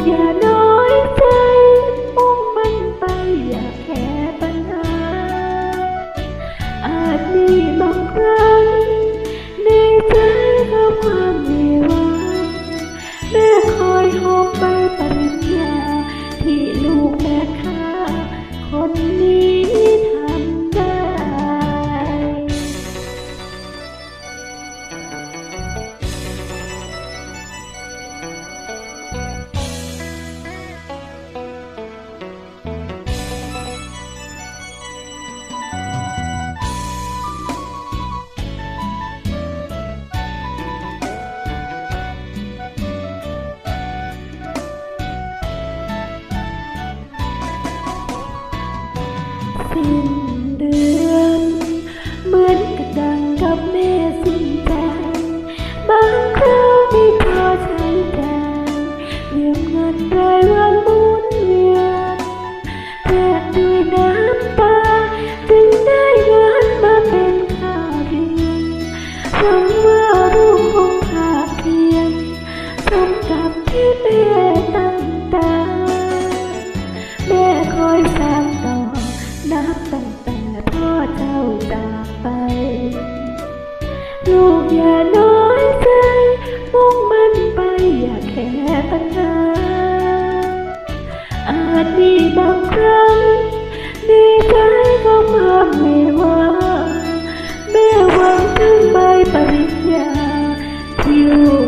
อย่าน้อยใจมุ่งมันไปอย่าแค่ปัญหาอาจมีบางครั้งในใจก็ความมีหวังแม่คอยหอบใบปริญญาที่ลูกแม่ค้าคนนี้ทำได้สิ้นเดือนเหมือนกระดังกับแม่สิ้นใจบางคราวไม่พอใช้จ่ายยืมเงินรายวันหมุนเวียนแลกด้วยน้ำตาจึงได้เงินมาเป็นค่าเรียนหวังว่าลูกคงภาคเพียรสมกับที่แม่ตั้งตาแม่คอยสานต่อนับตั้งแต่พ่อเจ้าจากไปลูกอย่าน้อยใจมุ่งมันไปอย่าแค่ปัญหาอาจมีบางครั้งในใจก็ความไม่ว่าแม่หวังถึงใบปริญญาที่ลูก